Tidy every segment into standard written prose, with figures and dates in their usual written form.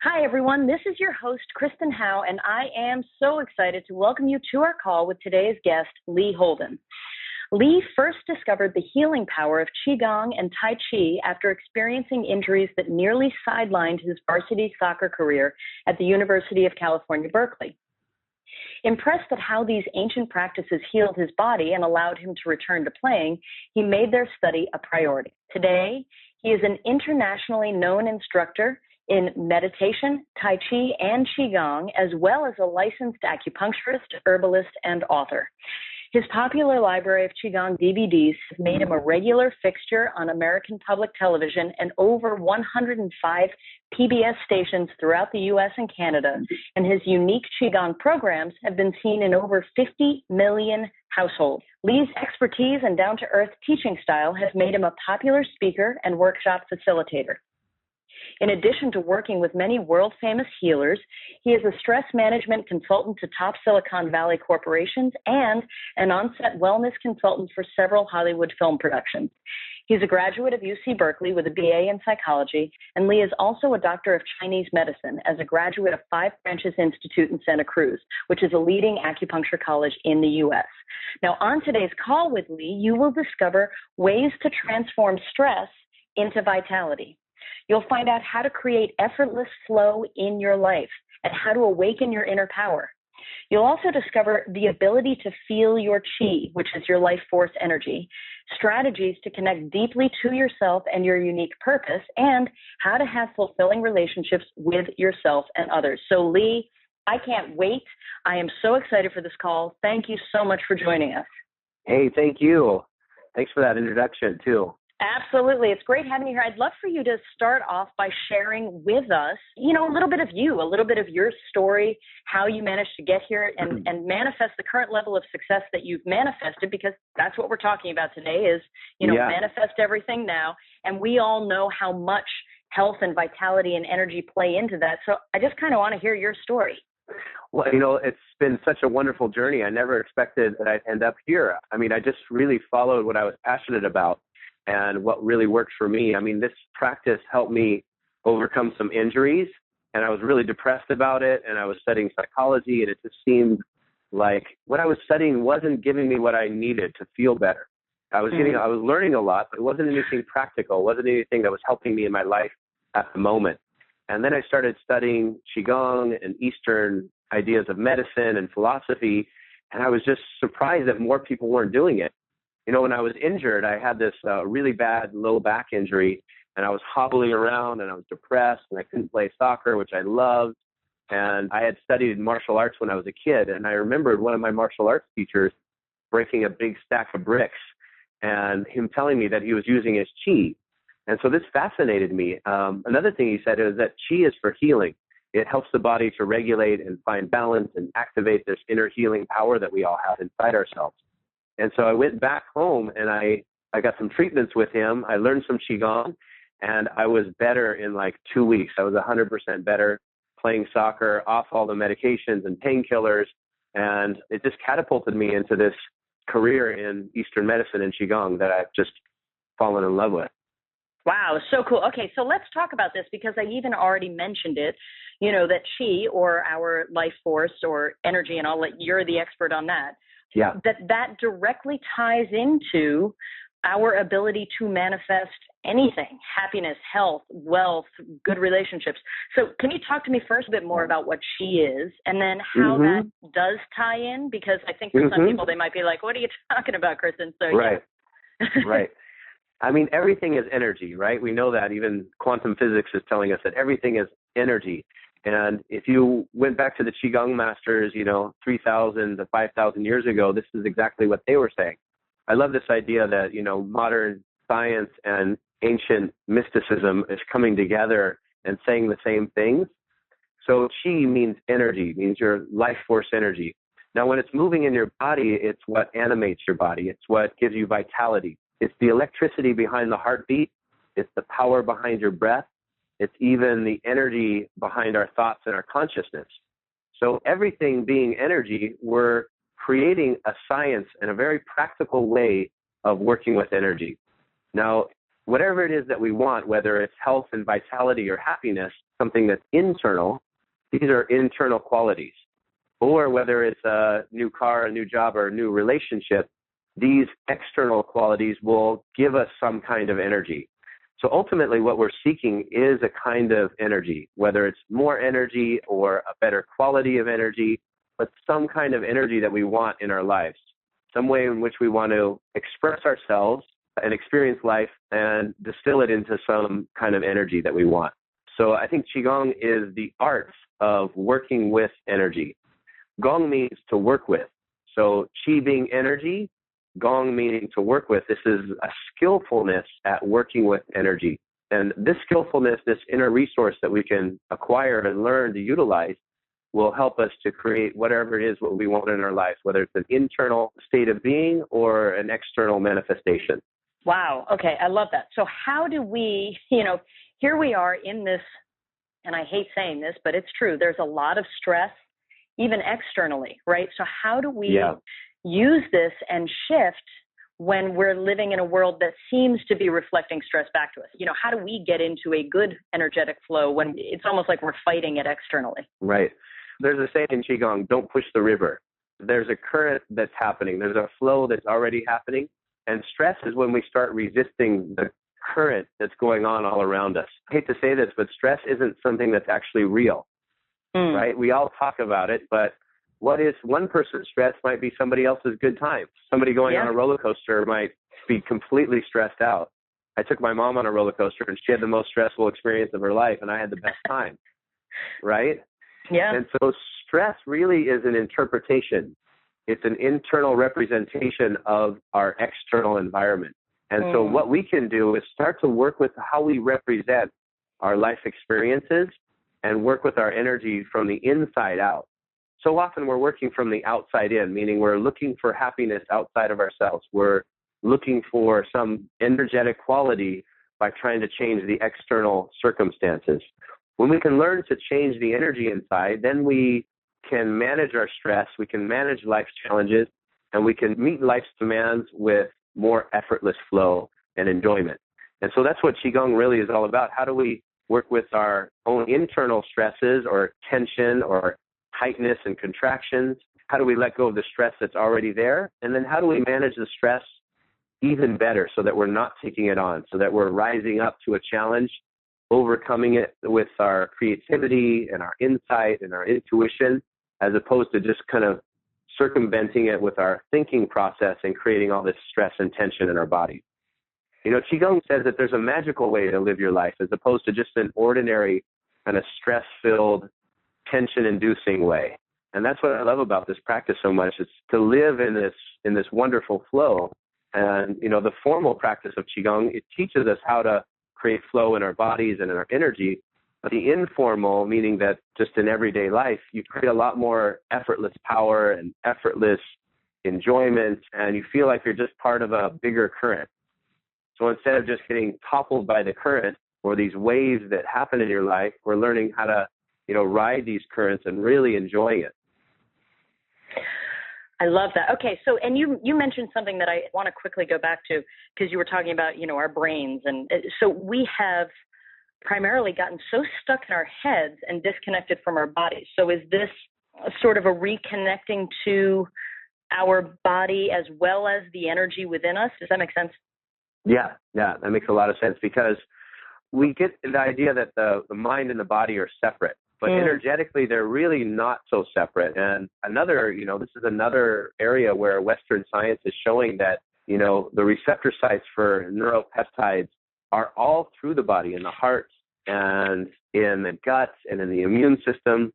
Hi, everyone. This is your host, Kristen Howe, and I am so excited to welcome you to our call with today's guest, Lee Holden. Lee first discovered the healing power of QiGong and Tai Chi after experiencing injuries that nearly sidelined his varsity soccer career at the University of California, Berkeley. Impressed at how these ancient practices healed his body and allowed him to return to playing, he made their study a priority. Today, he is an internationally known instructor in meditation, Tai Chi, and QiGong, as well as a licensed acupuncturist, herbalist, and author. His popular library of QiGong DVDs has made him a regular fixture on American public television and over 105 PBS stations throughout the U.S. and Canada, and his unique QiGong programs have been seen in over 50 million households. Lee's expertise and down-to-earth teaching style has made him a popular speaker and workshop facilitator. In addition to working with many world-famous healers, he is a stress management consultant to top Silicon Valley corporations and an on-set wellness consultant for several Hollywood film productions. He's a graduate of UC Berkeley with a BA in psychology, and Lee is also a doctor of Chinese medicine as a graduate of Five Branches Institute in Santa Cruz, which is a leading acupuncture college in the U.S. Now, on today's call with Lee, you will discover ways to transform stress into vitality. You'll find out how to create effortless flow in your life and how to awaken your inner power. You'll also discover the ability to feel your qi, which is your life force energy, strategies to connect deeply to yourself and your unique purpose, and how to have fulfilling relationships with yourself and others. So, Lee, I can't wait. I am so excited for this call. Thank you so much for joining us. Hey, thank you. Thanks for that introduction, too. Absolutely. It's great having you here. I'd love for you to start off by sharing with us, a little bit of you, a little bit of your story, how you managed to get here and manifest the current level of success that you've manifested, because that's what we're talking about today is, manifest everything now. And we all know how much health and vitality and energy play into that. So I just kind of want to hear your story. Well, it's been such a wonderful journey. I never expected that I'd end up here. I just really followed what I was passionate about and what really worked for me. This practice helped me overcome some injuries, and I was really depressed about it, and I was studying psychology, and it just seemed like what I was studying wasn't giving me what I needed to feel better. I was learning a lot, but it wasn't anything practical. It wasn't anything that was helping me in my life at the moment. And then I started studying Qigong and Eastern ideas of medicine and philosophy, and I was just surprised that more people weren't doing it. When I was injured, I had this really bad low back injury, and I was hobbling around, and I was depressed, and I couldn't play soccer, which I loved. And I had studied martial arts when I was a kid, and I remembered one of my martial arts teachers breaking a big stack of bricks, and him telling me that he was using his chi. And so this fascinated me. Another thing he said is that chi is for healing. It helps the body to regulate and find balance and activate this inner healing power that we all have inside ourselves. And so I went back home and I got some treatments with him. I learned some Qigong, and I was better in like 2 weeks. I was 100% better playing soccer, off all the medications and painkillers. And it just catapulted me into this career in Eastern medicine and Qigong that I've just fallen in love with. Wow, so cool. Okay, so let's talk about this because I even already mentioned it, that qi, or our life force or energy, and you're the expert on that. Yeah. That directly ties into our ability to manifest anything: happiness, health, wealth, good relationships. So can you talk to me first a bit more about what qi is, and then how that does tie in? Because I think for some people, they might be like, what are you talking about, Kristen? So, right. Right. Everything is energy, right? We know that. Even quantum physics is telling us that everything is energy. And if you went back to the Qigong masters, 3,000 to 5,000 years ago, this is exactly what they were saying. I love this idea that, modern science and ancient mysticism is coming together and saying the same things. So Qi means energy, means your life force energy. Now, when it's moving in your body, it's what animates your body. It's what gives you vitality. It's the electricity behind the heartbeat. It's the power behind your breath. It's even the energy behind our thoughts and our consciousness. So everything being energy, we're creating a science and a very practical way of working with energy. Now, whatever it is that we want, whether it's health and vitality or happiness, something that's internal, these are internal qualities. Or whether it's a new car, a new job, or a new relationship, these external qualities will give us some kind of energy. So ultimately what we're seeking is a kind of energy, whether it's more energy or a better quality of energy, but some kind of energy that we want in our lives, some way in which we want to express ourselves and experience life and distill it into some kind of energy that we want. So I think QiGong is the art of working with energy. Gong means to work with. So Qi being energy, Gong meaning to work with. This is a skillfulness at working with energy. And this skillfulness, this inner resource that we can acquire and learn to utilize will help us to create whatever it is what we want in our lives, whether it's an internal state of being or an external manifestation. Wow. Okay. I love that. So how do we, here we are in this, and I hate saying this, but it's true. There's a lot of stress, even externally, right? So how do we use this and shift when we're living in a world that seems to be reflecting stress back to us? How do we get into a good energetic flow when it's almost like we're fighting it externally? Right. There's a saying in QiGong, don't push the river. There's a current that's happening. There's a flow that's already happening. And stress is when we start resisting the current that's going on all around us. I hate to say this, but stress isn't something that's actually real, right? We all talk about it, but what is one person's stress might be somebody else's good time. Somebody going on a roller coaster might be completely stressed out. I took my mom on a roller coaster, and she had the most stressful experience of her life, and I had the best time, right? Yeah. And so stress really is an interpretation. It's an internal representation of our external environment. And so what we can do is start to work with how we represent our life experiences and work with our energy from the inside out. So often we're working from the outside in, meaning we're looking for happiness outside of ourselves. We're looking for some energetic quality by trying to change the external circumstances. When we can learn to change the energy inside, then we can manage our stress, we can manage life's challenges, and we can meet life's demands with more effortless flow and enjoyment. And so that's what QiGong really is all about. How do we work with our own internal stresses or tension or tightness and contractions? How do we let go of the stress that's already there? And then how do we manage the stress even better so that we're not taking it on, so that we're rising up to a challenge, overcoming it with our creativity and our insight and our intuition, as opposed to just kind of circumventing it with our thinking process and creating all this stress and tension in our body. QiGong says that there's a magical way to live your life as opposed to just an ordinary kind of stress-filled, tension-inducing way. And that's what I love about this practice so much. It's to live in this wonderful flow. And, the formal practice of QiGong, it teaches us how to create flow in our bodies and in our energy. But the informal, meaning that just in everyday life, you create a lot more effortless power and effortless enjoyment, and you feel like you're just part of a bigger current. So instead of just getting toppled by the current or these waves that happen in your life, we're learning how to, ride these currents and really enjoying it. I love that. Okay, so and you mentioned something that I want to quickly go back to because you were talking about, our brains. And so we have primarily gotten so stuck in our heads and disconnected from our bodies. So is this sort of a reconnecting to our body as well as the energy within us? Does that make sense? Yeah, that makes a lot of sense because we get the idea that the mind and the body are separate, but energetically they're really not so separate. And this is another area where Western science is showing that, the receptor sites for neuropeptides are all through the body, in the heart and in the gut and in the immune system.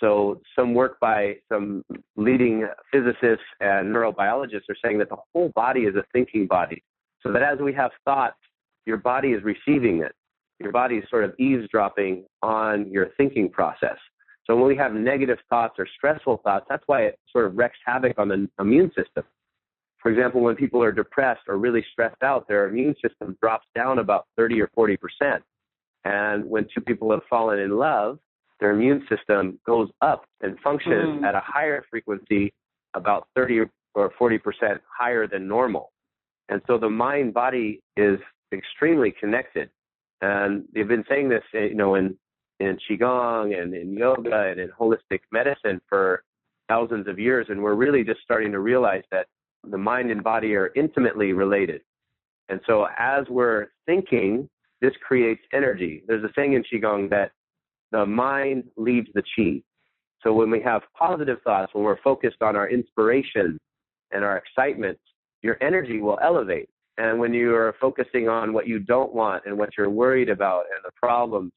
So some work by some leading physicists and neurobiologists are saying that the whole body is a thinking body. So that as we have thoughts, your body is receiving it. Your body is sort of eavesdropping on your thinking process. So when we have negative thoughts or stressful thoughts, that's why it sort of wreaks havoc on the immune system. For example, when people are depressed or really stressed out, their immune system drops down about 30 or 40%. And when two people have fallen in love, their immune system goes up and functions at a higher frequency, about 30 or 40% higher than normal. And so the mind-body is extremely connected. And they've been saying this, in QiGong and in yoga and in holistic medicine for thousands of years. And we're really just starting to realize that the mind and body are intimately related. And so as we're thinking, this creates energy. There's a saying in QiGong that the mind leads the qi. So when we have positive thoughts, when we're focused on our inspiration and our excitement, your energy will elevate. And when you are focusing on what you don't want and what you're worried about and the problems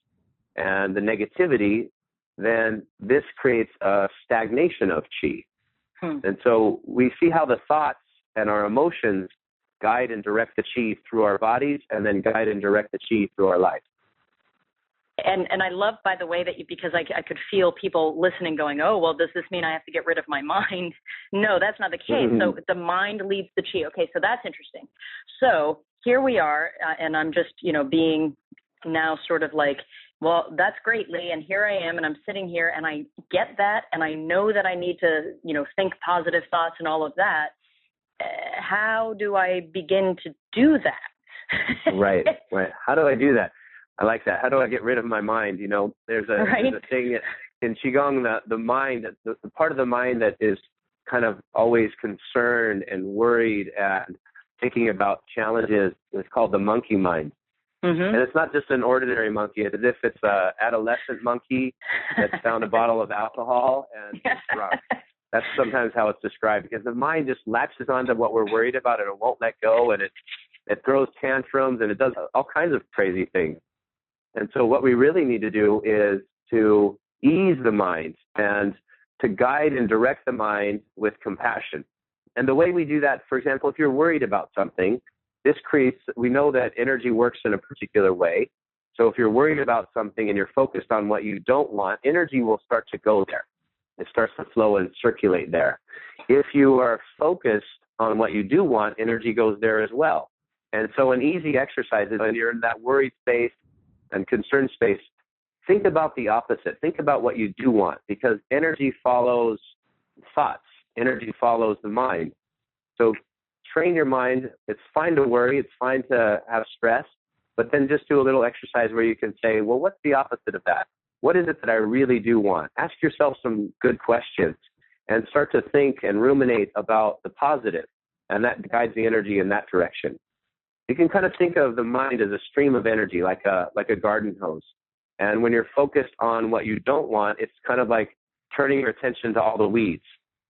and the negativity, then this creates a stagnation of qi. And so we see how the thoughts and our emotions guide and direct the qi through our bodies, and then guide and direct the qi through our life. And I love, by the way, that because I could feel people listening going, oh, well, does this mean I have to get rid of my mind? No, that's not the case. So the mind leads the qi. Okay, so that's interesting. So here we are, and I'm just, being now sort of like, well, that's great, Lee, and here I am, and I'm sitting here, and I get that, and I know that I need to, think positive thoughts and all of that. How do I begin to do that? Right. How do I do that? I like that. How do I get rid of my mind? There's a thing in QiGong, the mind, the part of the mind that is kind of always concerned and worried and thinking about challenges is called the monkey mind. And it's not just an ordinary monkey. It's as if it's an adolescent monkey that's found a bottle of alcohol and it's drunk. That's sometimes how it's described, because the mind just latches onto what we're worried about and it won't let go, and it throws tantrums and it does all kinds of crazy things. And so what we really need to do is to ease the mind and to guide and direct the mind with compassion. And the way we do that, for example, if you're worried about something, we know that energy works in a particular way. So if you're worried about something and you're focused on what you don't want, energy will start to go there. It starts to flow and circulate there. If you are focused on what you do want, energy goes there as well. And so an easy exercise is when you're in that worried space and concerned space, think about the opposite. Think about what you do want, because energy follows thoughts. Energy follows the mind. So train your mind. It's fine to worry. It's fine to have stress, but then just do a little exercise where you can say, well, what's the opposite of that? What is it that I really do want? Ask yourself some good questions and start to think and ruminate about the positive, and that guides the energy in that direction. You can kind of think of the mind as a stream of energy, like a garden hose. And when you're focused on what you don't want, it's kind of like turning your attention to all the weeds.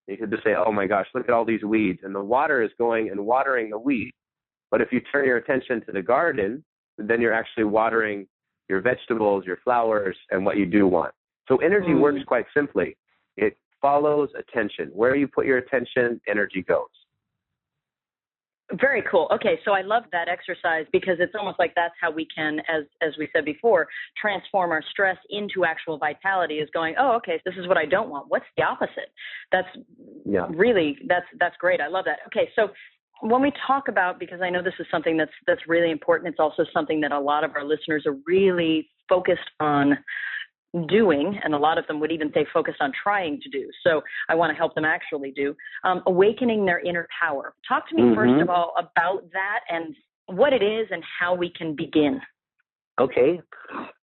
You could just say, oh my gosh, look at all these weeds. And the water is going and watering the weeds. But if you turn your attention to the garden, then you're actually watering your vegetables, your flowers, and what you do want. So energy works quite simply. It follows attention. Where you put your attention, energy goes. Very cool. Okay, so I love that exercise, because it's almost like that's how we can, as we said before, transform our stress into actual vitality, is going, oh, okay, so this is what I don't want. What's the opposite? That's really, that's great. I love that. Okay, so when we talk about, because I know this is something that's really important, it's also something that a lot of our listeners are really focused on doing, and a lot of them would even say focused on trying to do. So I want to help them actually do, awakening their inner power. Talk to me first of all about that and what it is and how we can begin. Okay.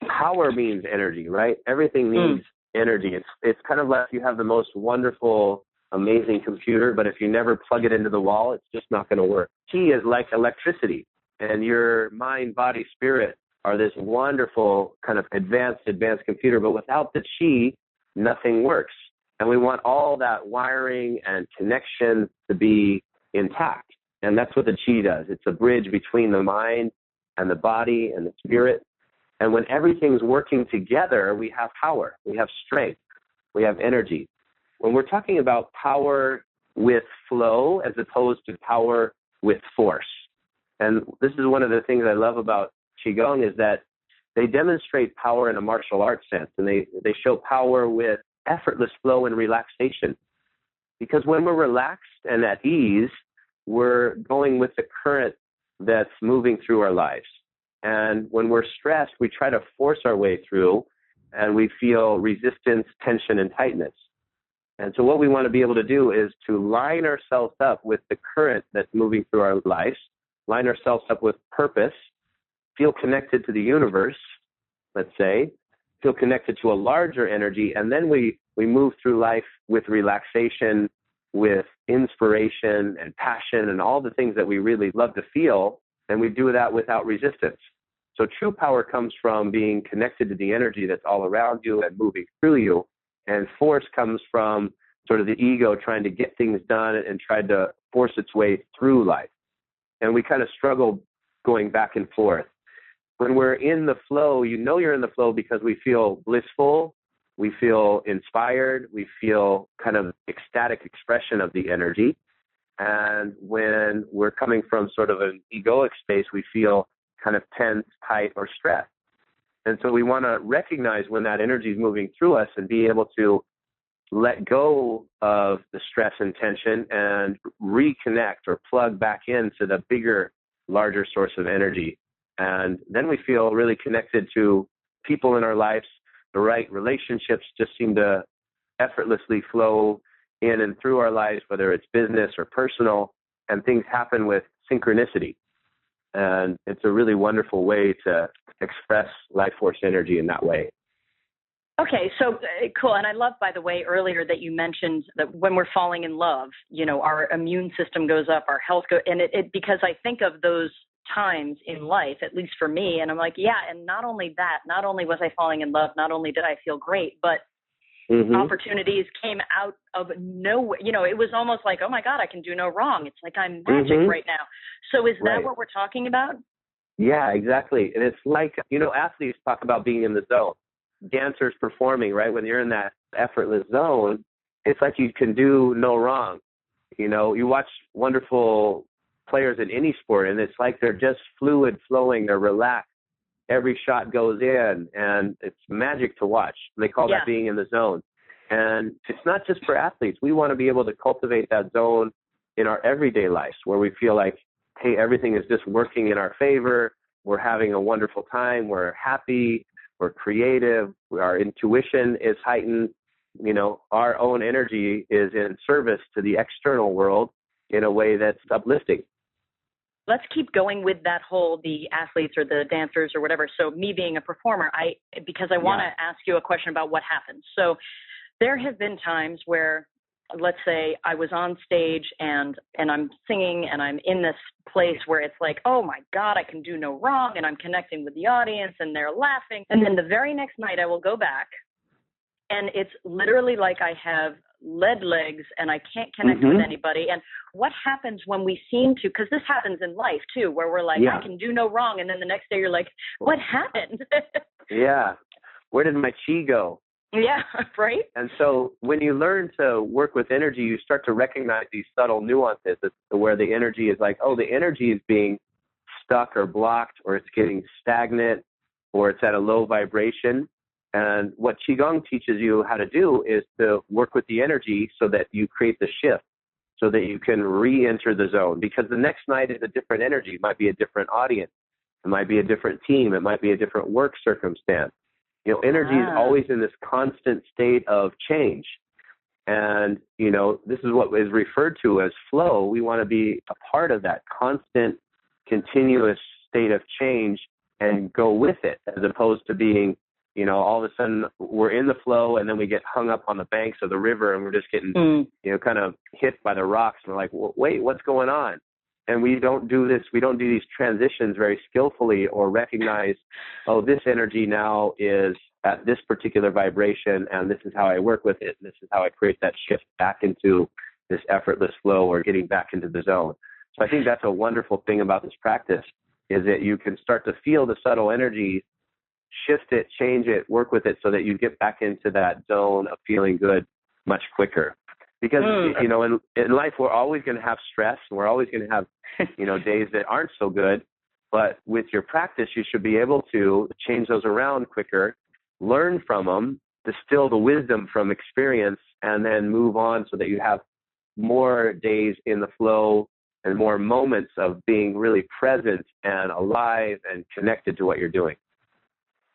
Power means energy, right? Everything needs energy. It's kind of like you have the most wonderful, amazing computer, but if you never plug it into the wall, it's just not going to work. Qi is like electricity, and your mind, body, spirit are this wonderful kind of advanced computer, but without the qi, nothing works. And we want all that wiring and connection to be intact. And that's what the qi does. It's a bridge between the mind and the body and the spirit. And when everything's working together, we have power, we have strength, we have energy. When we're talking about power with flow as opposed to power with force. And this is one of the things I love about QiGong, is that they demonstrate power in a martial arts sense, and they show power with effortless flow and relaxation. Because when we're relaxed and at ease, we're going with the current that's moving through our lives. And when we're stressed, we try to force our way through, and we feel resistance, tension, and tightness. And so what we want to be able to do is to line ourselves up with the current that's moving through our lives, line ourselves up with purpose, feel connected to the universe, let's say, feel connected to a larger energy, and then we move through life with relaxation, with inspiration and passion and all the things that we really love to feel, and we do that without resistance. So true power comes from being connected to the energy that's all around you and moving through you, and force comes from sort of the ego trying to get things done and try to force its way through life. And we kind of struggle going back and forth. When we're in the flow, you know you're in the flow because we feel blissful, we feel inspired, we feel kind of ecstatic expression of the energy. And when we're coming from sort of an egoic space, we feel kind of tense, tight, or stressed. And so we want to recognize when that energy is moving through us and be able to let go of the stress and tension and reconnect or plug back into the bigger, larger source of energy. And then we feel really connected to people in our lives. The right relationships just seem to effortlessly flow in and through our lives, whether it's business or personal, and things happen with synchronicity. And it's a really wonderful way to express life force energy in that way. Okay, so cool. And I love, by the way, earlier that you mentioned that when we're falling in love, our immune system goes up, our health goes, and it because I think of those times in life, at least for me, and I'm like, yeah, and not only that, not only was I falling in love, not only did I feel great, but opportunities came out of nowhere. It was almost like, oh my God, I can do no wrong. It's like I'm magic right now. So is that what we're talking about? Yeah, exactly. And it's like, athletes talk about being in the zone. Dancers performing, right? When you're in that effortless zone, it's like you can do no wrong. You watch wonderful players in any sport, and it's like they're just fluid flowing, they're relaxed. Every shot goes in, and it's magic to watch. They call that being in the zone. And it's not just for athletes. We want to be able to cultivate that zone in our everyday lives where we feel like, hey, everything is just working in our favor. We're having a wonderful time. We're happy. We're creative. Our intuition is heightened. Our own energy is in service to the external world in a way that's uplifting. Let's keep going with that whole, the athletes or the dancers or whatever. So me being a performer, because I want to ask you a question about what happens. So there have been times where, let's say I was on stage and I'm singing and I'm in this place where it's like, oh my God, I can do no wrong. And I'm connecting with the audience and they're laughing. And then the very next night I will go back and it's literally like I have lead legs and I can't connect with anybody. And what happens when we seem to, because this happens in life too, where we're like, I can do no wrong. And then the next day you're like, what happened? Where did my chi go? Yeah, right. And so when you learn to work with energy, you start to recognize these subtle nuances where the energy is like, oh, the energy is being stuck or blocked, or it's getting stagnant, or it's at a low vibration. And what QiGong teaches you how to do is to work with the energy so that you create the shift, so that you can re-enter the zone. Because the next night is a different energy. It might be a different audience. It might be a different team. It might be a different work circumstance. Energy is always in this constant state of change. And, this is what is referred to as flow. We want to be a part of that constant, continuous state of change and go with it, as opposed to being, all of a sudden we're in the flow and then we get hung up on the banks of the river and we're just getting, kind of hit by the rocks. And we're like, wait, what's going on? And we don't do this. We don't do these transitions very skillfully or recognize, oh, this energy now is at this particular vibration, and this is how I work with it. This is how I create that shift back into this effortless flow or getting back into the zone. So I think that's a wonderful thing about this practice, is that you can start to feel the subtle energy, shift it, change it, work with it so that you get back into that zone of feeling good much quicker. Because, in life, we're always going to have stress, and we're always going to have, days that aren't so good. But with your practice, you should be able to change those around quicker, learn from them, distill the wisdom from experience, and then move on so that you have more days in the flow and more moments of being really present and alive and connected to what you're doing.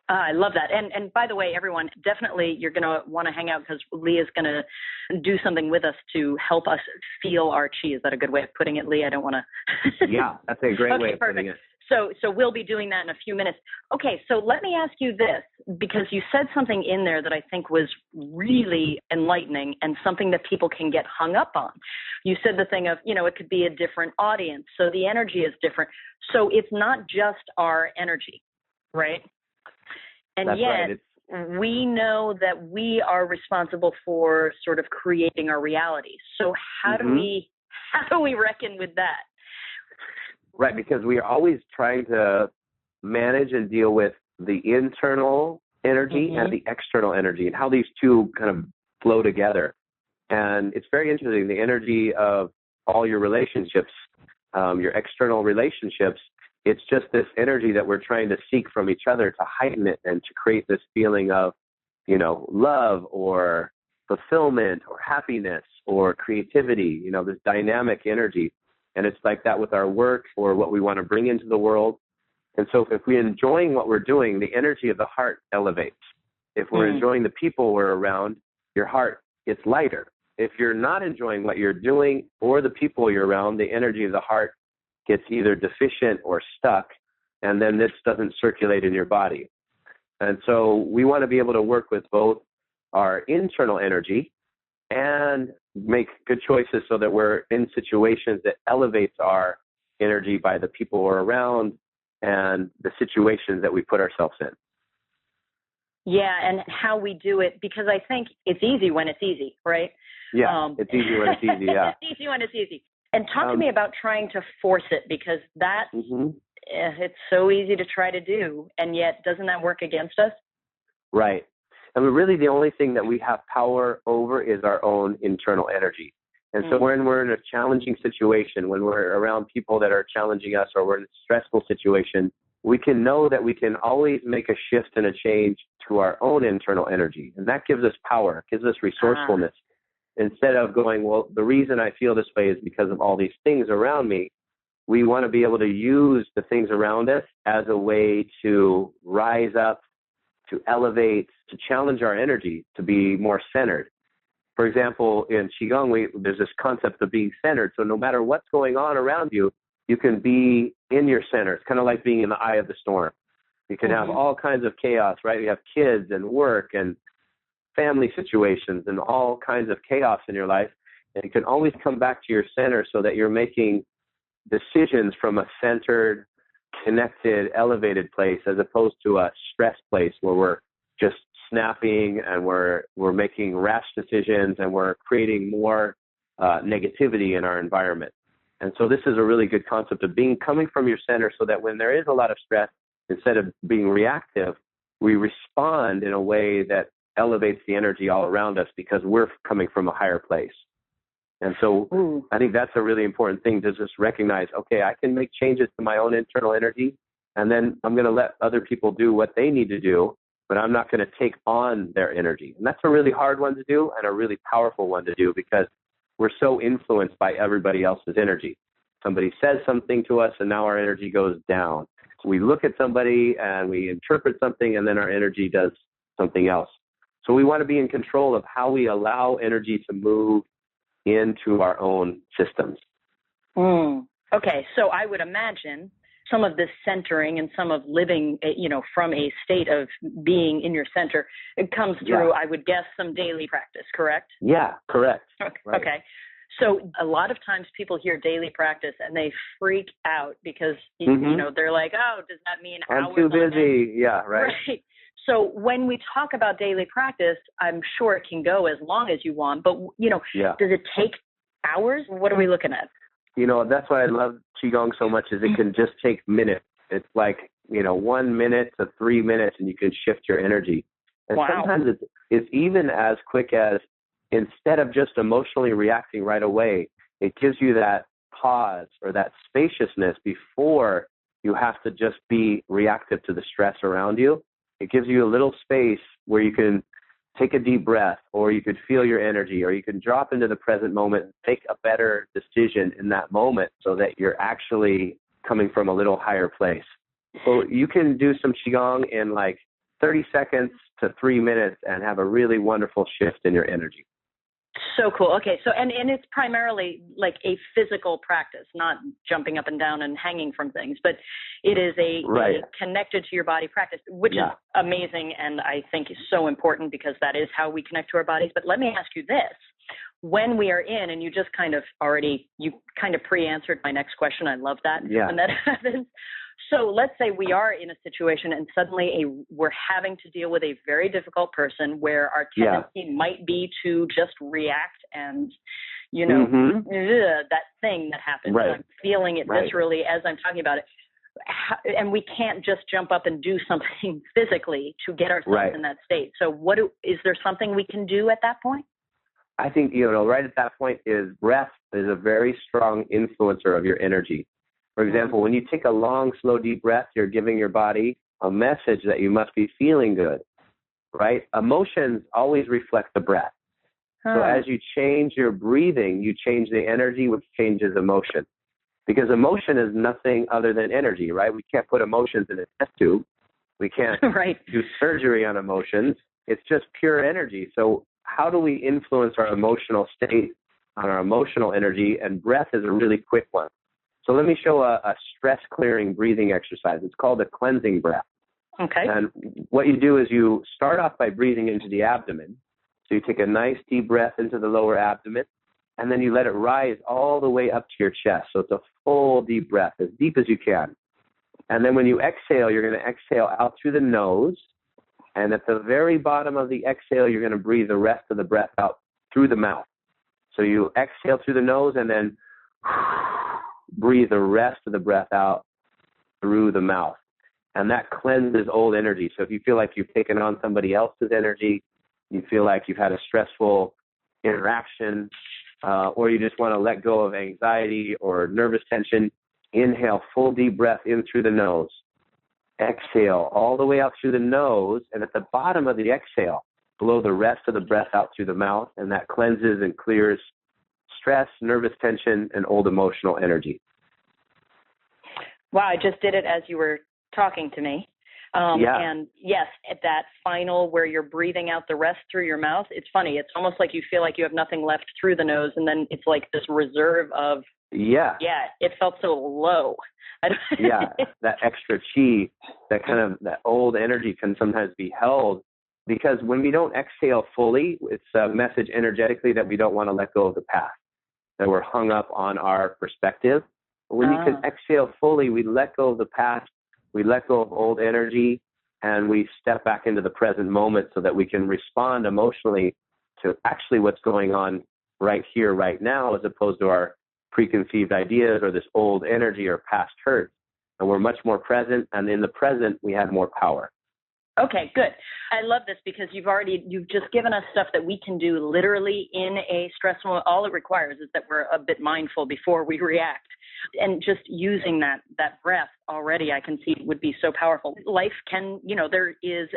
I love that. And by the way, everyone, definitely you're going to want to hang out because Lee is going to do something with us to help us feel our chi. Is that a good way of putting it, Lee? I don't want to. Yeah, that's a great way of putting it. So we'll be doing that in a few minutes. Okay, so let me ask you this, because you said something in there that I think was really enlightening and something that people can get hung up on. You said the thing of, it could be a different audience, so the energy is different. So it's not just our energy, right? And That's yet right. we know that we are responsible for sort of creating our reality. So how do we reckon with that? Right, because we are always trying to manage and deal with the internal energy and the external energy and how these two kind of flow together. And it's very interesting, the energy of all your relationships, your external relationships, it's just this energy that we're trying to seek from each other to heighten it and to create this feeling of, love or fulfillment or happiness or creativity, this dynamic energy. And it's like that with our work or what we want to bring into the world. And so if we're enjoying what we're doing, the energy of the heart elevates. If we're enjoying the people we're around, your heart gets lighter. If you're not enjoying what you're doing or the people you're around, the energy of the heart gets either deficient or stuck, and then this doesn't circulate in your body. And so we want to be able to work with both our internal energy and make good choices so that we're in situations that elevates our energy by the people we're around and the situations that we put ourselves in. Yeah, and how we do it, because I think it's easy when it's easy, right? Yeah, it's easy when it's easy, yeah. It's easy when it's easy. And talk to me about trying to force it, because that's, it's so easy to try to do, and yet doesn't that work against us? Right. And really the only thing that we have power over is our own internal energy. And so when we're in a challenging situation, when we're around people that are challenging us or we're in a stressful situation, we can know that we can always make a shift and a change to our own internal energy. And that gives us power, gives us resourcefulness. Instead of going, well, the reason I feel this way is because of all these things around me, we want to be able to use the things around us as a way to rise up, to elevate, to challenge our energy, to be more centered. For example, in QiGong, there's this concept of being centered. So no matter what's going on around you, you can be in your center. It's kind of like being in the eye of the storm. You can have all kinds of chaos, right? You have kids and work and family situations and all kinds of chaos in your life. And you can always come back to your center so that you're making decisions from a centered, connected, elevated place as opposed to a stressed place where we're just snapping and we're making rash decisions and we're creating more negativity in our environment. And so this is a really good concept of coming from your center so that when there is a lot of stress, instead of being reactive, we respond in a way that elevates the energy all around us because we're coming from a higher place. And so I think that's a really important thing to just recognize, okay, I can make changes to my own internal energy, and then I'm going to let other people do what they need to do, but I'm not going to take on their energy. And that's a really hard one to do and a really powerful one to do because we're so influenced by everybody else's energy. Somebody says something to us and now our energy goes down. We look at somebody and we interpret something and then our energy does something else. So we want to be in control of how we allow energy to move into our own systems. Okay, so I would imagine some of this centering and some of living, from a state of being in your center, it comes through, I would guess, some daily practice, correct? Yeah, correct. Okay. Right. Okay. So a lot of times people hear daily practice and they freak out because, they're like, oh, does that mean hours? I'm too busy. Yeah, right. Right. So when we talk about daily practice, I'm sure it can go as long as you want, but, does it take hours? What are we looking at? That's why I love QiGong so much is it can just take minutes. It's like, 1 minute to 3 minutes and you can shift your energy. And sometimes it's even as quick as instead of just emotionally reacting right away, it gives you that pause or that spaciousness before you have to just be reactive to the stress around you. It gives you a little space where you can take a deep breath, or you could feel your energy, or you can drop into the present moment and make a better decision in that moment so that you're actually coming from a little higher place. So you can do some QiGong in like 30 seconds to 3 minutes and have a really wonderful shift in your energy. So cool. Okay. So, and it's primarily like a physical practice, not jumping up and down and hanging from things, but it is a connected to your body practice, which is amazing. And I think is so important because that is how we connect to our bodies. But let me ask you this. When we are in, and you just kind of pre-answered my next question. I love that when that happens. So let's say we are in a situation and suddenly we're having to deal with a very difficult person where our tendency might be to just react and, that thing that happens. Right. I'm feeling it viscerally as I'm talking about it. And we can't just jump up and do something physically to get ourselves in that state. So is there something we can do at that point? I think, right at that point is breath is a very strong influencer of your energy. For example, when you take a long, slow, deep breath, you're giving your body a message that you must be feeling good, right? Emotions always reflect the breath. So as you change your breathing, you change the energy, which changes emotion. Because emotion is nothing other than energy, right? We can't put emotions in a test tube. We can't do surgery on emotions. It's just pure energy. So how do we influence our emotional state on our emotional energy? And breath is a really quick one. So let me show a stress-clearing breathing exercise. It's called a cleansing breath. Okay. And what you do is you start off by breathing into the abdomen. So you take a nice deep breath into the lower abdomen, and then you let it rise all the way up to your chest. So it's a full deep breath, as deep as you can. And then when you exhale, you're going to exhale out through the nose. And at the very bottom of the exhale, you're going to breathe the rest of the breath out through the mouth. So you exhale through the nose and then breathe the rest of the breath out through the mouth. And that cleanses old energy. So if you feel like you've taken on somebody else's energy, you feel like you've had a stressful interaction, or you just want to let go of anxiety or nervous tension, inhale full deep breath in through the nose. Exhale all the way out through the nose, and at the bottom of the exhale, blow the rest of the breath out through the mouth, and that cleanses and clears stress, nervous tension, and old emotional energy. Wow, I just did it as you were talking to me. And yes, at that final where you're breathing out the rest through your mouth, it's funny. It's almost like you feel like you have nothing left through the nose, and then it's like this reserve of, it felt so low. That extra chi, that old energy can sometimes be held because when we don't exhale fully, it's a message energetically that we don't want to let go of the past, that we're hung up on our perspective. But when you can exhale fully, we let go of the past, we let go of old energy, and we step back into the present moment so that we can respond emotionally to actually what's going on right here, right now, as opposed to our preconceived ideas or this old energy or past hurt. And we're much more present, and in the present, we have more power. Okay, good. I love this because you've just given us stuff that we can do literally in a stressful moment. All it requires is that we're a bit mindful before we react. And just using that breath already, I can see would be so powerful. Life can, there is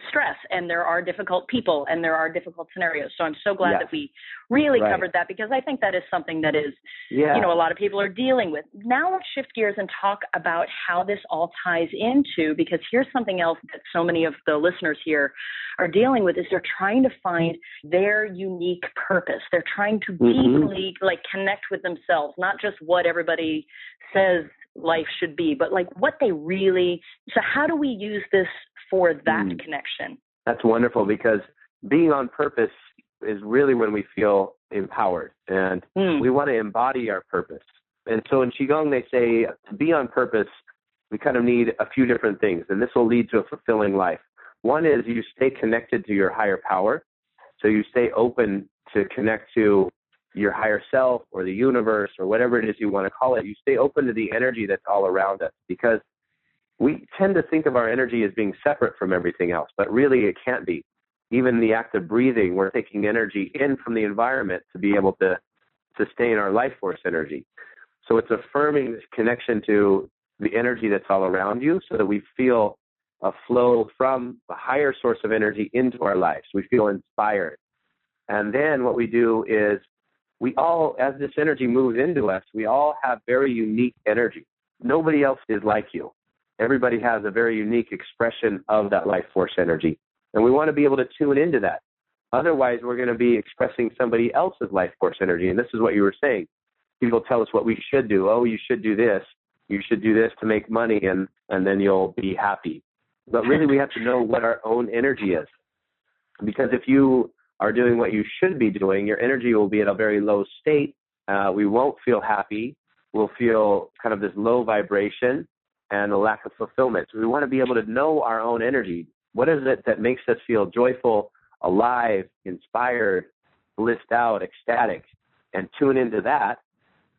stress and there are difficult people and there are difficult scenarios. So I'm so glad that we really covered that because I think that is something that is, a lot of people are dealing with. Now let's shift gears and talk about how this all ties into, because here's something else that so many of the listeners here are dealing with is they're trying to find their unique purpose. They're trying to deeply connect with themselves, not just what everybody says life should be, but what they really. So how do we use this for that connection? That's wonderful because being on purpose is really when we feel empowered and we want to embody our purpose. And so in QiGong, they say to be on purpose, we kind of need a few different things, and this will lead to a fulfilling life. One is you stay connected to your higher power. So you stay open to connect to your higher self or the universe or whatever it is you want to call it. You stay open to the energy that's all around us because we tend to think of our energy as being separate from everything else, but really it can't be. Even the act of breathing, we're taking energy in from the environment to be able to sustain our life force energy. So it's affirming this connection to the energy that's all around you so that we feel a flow from a higher source of energy into our lives. We feel inspired. And then what we do is we all, as this energy moves into us, we all have very unique energy. Nobody else is like you. Everybody has a very unique expression of that life force energy. And we want to be able to tune into that. Otherwise, we're going to be expressing somebody else's life force energy. And this is what you were saying. People tell us what we should do. Oh, you should do this. You should do this to make money, and then you'll be happy. But really, we have to know what our own energy is. Because if you are doing what you should be doing, your energy will be at a very low state. We won't feel happy. We'll feel kind of this low vibration and a lack of fulfillment. So we want to be able to know our own energy. What is it that makes us feel joyful, alive, inspired, blissed out, ecstatic, and tune into that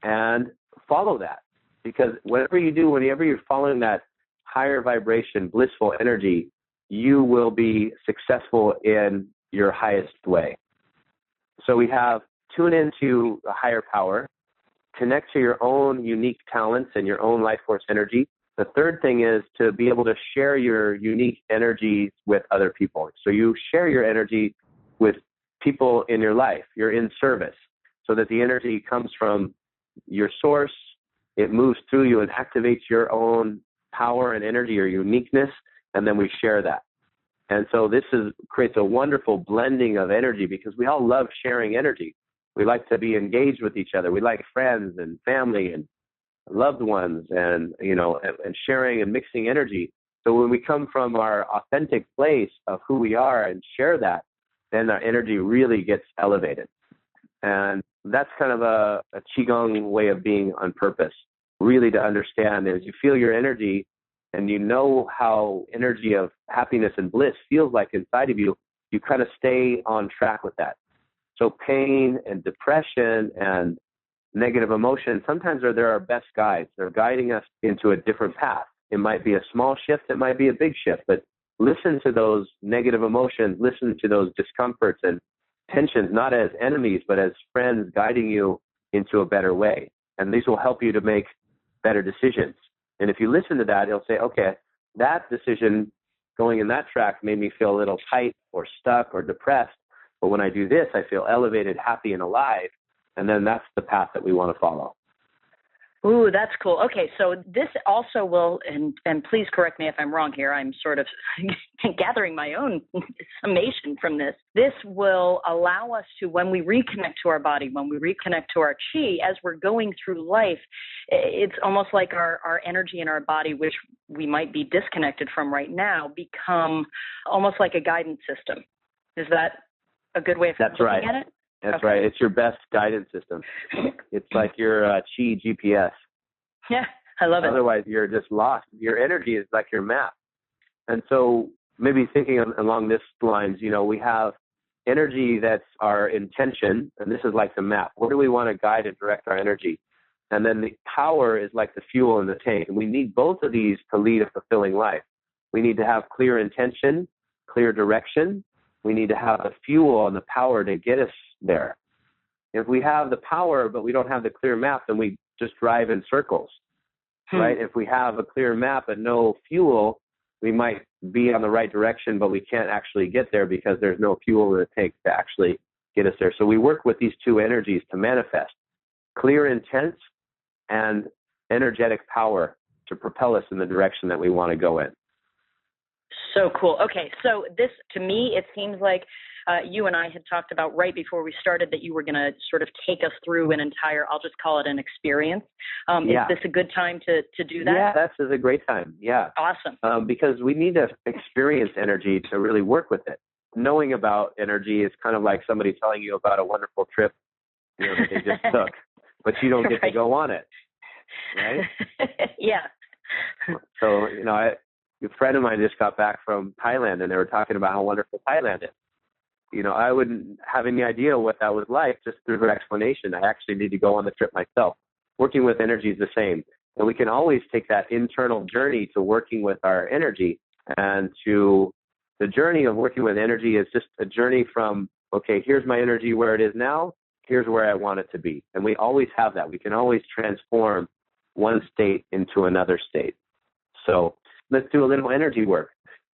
and follow that. Because whatever you do, whenever you're following that higher vibration, blissful energy, you will be successful in your highest way. So we have tune into a higher power, connect to your own unique talents and your own life force energy. The third thing is to be able to share your unique energies with other people. So you share your energy with people in your life. You're in service so that the energy comes from your source. It moves through you and activates your own power and energy or uniqueness, and then we share that. And so this creates a wonderful blending of energy because we all love sharing energy. We like to be engaged with each other. We like friends and family and loved ones and sharing and mixing energy. So when we come from our authentic place of who we are and share that, then our energy really gets elevated. And that's kind of a QiGong way of being on purpose, really to understand is you feel your energy and you know how energy of happiness and bliss feels like inside of you, you kind of stay on track with that. So pain and depression and negative emotion, sometimes they're our best guides. They're guiding us into a different path. It might be a small shift, it might be a big shift, but listen to those negative emotions, listen to those discomforts and tensions, not as enemies, but as friends guiding you into a better way. And these will help you to make better decisions. And if you listen to that, you'll say, okay, that decision going in that track made me feel a little tight or stuck or depressed. But when I do this, I feel elevated, happy, and alive. And then that's the path that we want to follow. Ooh, that's cool. Okay, so this also will, and please correct me if I'm wrong here, I'm sort of gathering my own summation from this. This will allow us to, when we reconnect to our body, when we reconnect to our chi, as we're going through life, it's almost like our energy in our body, which we might be disconnected from right now, become almost like a guidance system. Is that a good way of looking at it? That's right. It's your best guidance system. It's like your Chi GPS. Yeah, I love it. Otherwise, you're just lost. Your energy is like your map. And so maybe thinking along this lines, we have energy that's our intention, and this is like the map. Where do we want to guide and direct our energy? And then the power is like the fuel in the tank. And we need both of these to lead a fulfilling life. We need to have clear intention, clear direction. We need to have the fuel and the power to get us there. If we have the power, but we don't have the clear map, then we just drive in circles, right? If we have a clear map but no fuel, we might be on the right direction, but we can't actually get there because there's no fuel in the tank to actually get us there. So we work with these two energies to manifest clear intent and energetic power to propel us in the direction that we want to go in. So cool. Okay, so this, to me, it seems like you and I had talked about right before we started that you were going to sort of take us through an entire, I'll just call it an experience. Is this a good time to do that? Yeah, this is a great time. Yeah. Awesome. Because we need to experience energy to really work with it. Knowing about energy is kind of like somebody telling you about a wonderful trip that they just took, but you don't get to go on it, right? Yeah. So, a friend of mine just got back from Thailand, and they were talking about how wonderful Thailand is. I wouldn't have any idea what that was like just through her explanation. I actually need to go on the trip myself. Working with energy is the same. And we can always take that internal journey to working with our energy. And to the journey of working with energy is just a journey from, okay, here's my energy where it is now. Here's where I want it to be. And we always have that. We can always transform one state into another state. So let's do a little energy work.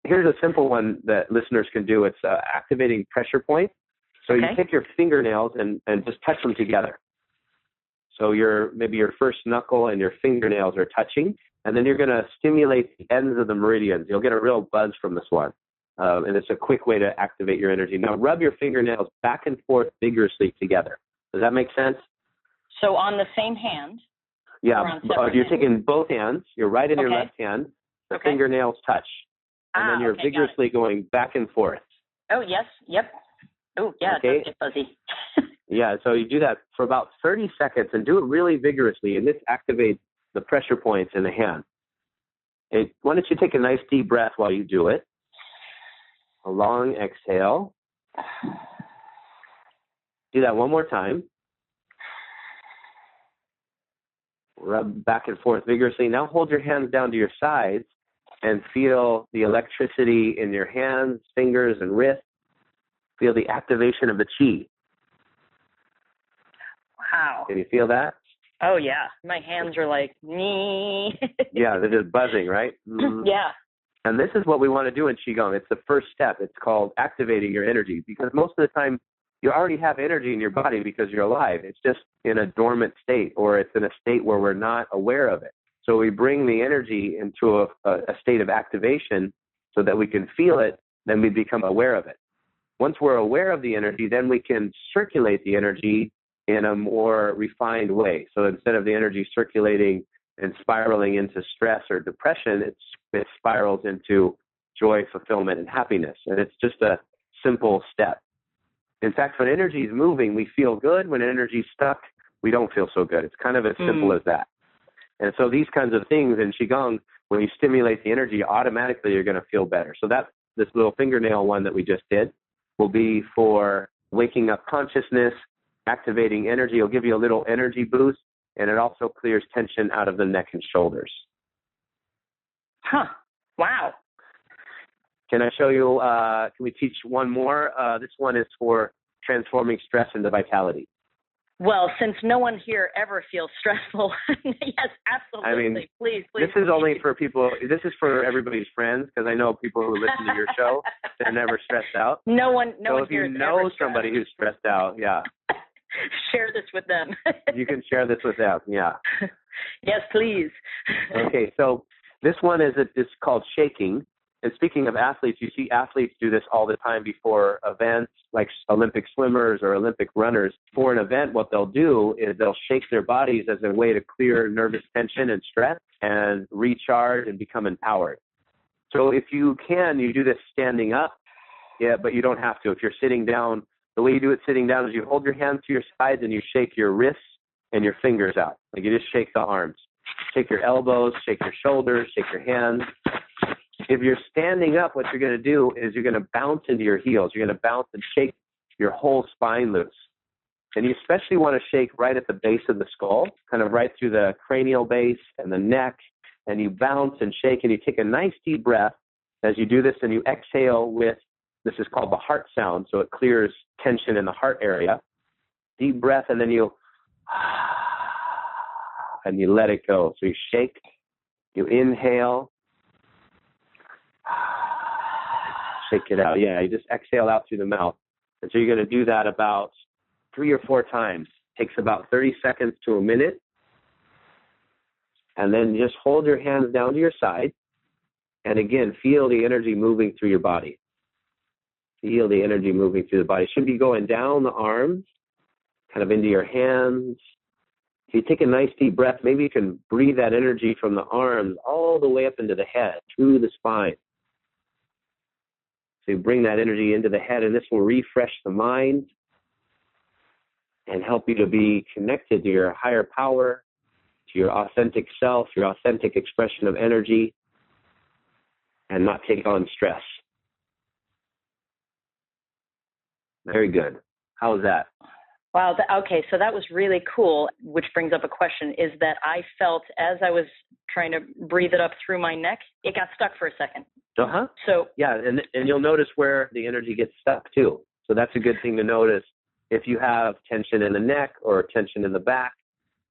Here's a simple one that listeners can do. It's activating pressure points. So you take your fingernails and just touch them together. So maybe your first knuckle and your fingernails are touching, and then you're going to stimulate the ends of the meridians. You'll get a real buzz from this one. And it's a quick way to activate your energy. Now, rub your fingernails back and forth vigorously together. Does that make sense? So on the same hand? Yeah, you're taking both hands, your right and your left hand, the fingernails touch, and then you're vigorously going back and forth. Oh, yes, yep. Oh, yeah, it does get fuzzy. Yeah, so you do that for about 30 seconds and do it really vigorously, and this activates the pressure points in the hand. Why don't you take a nice deep breath while you do it? A long exhale. Do that one more time. Rub back and forth vigorously. Now hold your hands down to your sides and feel the electricity in your hands, fingers, and wrists. Feel the activation of the chi. Wow. Can you feel that? Oh, yeah. My hands are like, me. Yeah, they're just buzzing, right? Mm. Yeah. And this is what we want to do in Qigong. It's the first step. It's called activating your energy, because most of the time you already have energy in your body because you're alive. It's just in a dormant state, or it's in a state where we're not aware of it. So we bring the energy into a state of activation so that we can feel it, then we become aware of it. Once we're aware of the energy, then we can circulate the energy in a more refined way. So instead of the energy circulating and spiraling into stress or depression, it spirals into joy, fulfillment, and happiness. And it's just a simple step. In fact, when energy is moving, we feel good. When energy is stuck, we don't feel so good. It's kind of as simple as that. And so these kinds of things in Qigong, when you stimulate the energy, automatically you're going to feel better. So this little fingernail one that we just did will be for waking up consciousness, activating energy. It'll give you a little energy boost, and it also clears tension out of the neck and shoulders. Huh. Wow. Can I show you, can we teach one more? This one is for transforming stress into vitality. Well, since no one here ever feels stressful, yes, absolutely. I mean, please. This is only for people, this is for everybody's friends, because I know people who listen to your show, they're never stressed out. No one if here you know somebody who's stressed out, share this with them. You can share this with them, yeah. Yes, please. Okay, so this one is called shaking. And speaking of athletes, you see athletes do this all the time before events, like Olympic swimmers or Olympic runners. For an event, what they'll do is they'll shake their bodies as a way to clear nervous tension and stress and recharge and become empowered. So if you can, you do this standing up, but you don't have to. If you're sitting down, the way you do it sitting down is you hold your hands to your sides and you shake your wrists and your fingers out. Like you just shake the arms. Shake your elbows, shake your shoulders, shake your hands. If you're standing up, what you're going to do is you're going to bounce into your heels. You're going to bounce and shake your whole spine loose. And you especially want to shake right at the base of the skull, kind of right through the cranial base and the neck. And you bounce and shake, and you take a nice deep breath as you do this, and you exhale with, this is called the heart sound, so it clears tension in the heart area. Deep breath, and then you let it go. So you shake, you inhale, shake it out. Yeah, you just exhale out through the mouth. And so you're going to do that about 3 or 4 times. Takes about 30 seconds to a minute. And then just hold your hands down to your side. And again, feel the energy moving through your body. Feel the energy moving through the body. It should be going down the arms, kind of into your hands. If you take a nice deep breath, maybe you can breathe that energy from the arms all the way up into the head, through the spine. So you bring that energy into the head, and this will refresh the mind and help you to be connected to your higher power, to your authentic self, your authentic expression of energy, and not take on stress. Very good. How was that? Wow. Okay, so that was really cool, which brings up a question, is that I felt as I was trying to breathe it up through my neck, it got stuck for a second. Uh-huh. So yeah, and you'll notice where the energy gets stuck too. So that's a good thing to notice. If you have tension in the neck or tension in the back,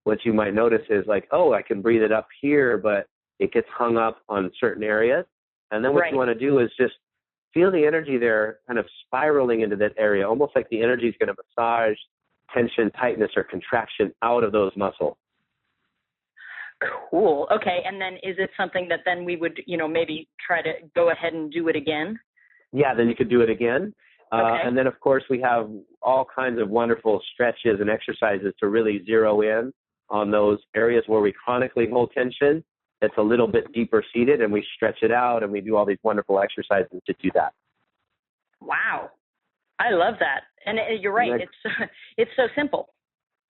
what you might notice is like, oh, I can breathe it up here, but it gets hung up on certain areas. And then what you want to do is just feel the energy there kind of spiraling into that area, almost like the energy is going to massage tension, tightness, or contraction out of those muscles. Cool. Okay. And then is it something that then we would, maybe try to go ahead and do it again? Yeah, then you could do it again. Okay. And then, of course, we have all kinds of wonderful stretches and exercises to really zero in on those areas where we chronically hold tension. It's a little bit deeper seated, and we stretch it out, and we do all these wonderful exercises to do that. Wow. I love that. And you're right. It's so simple.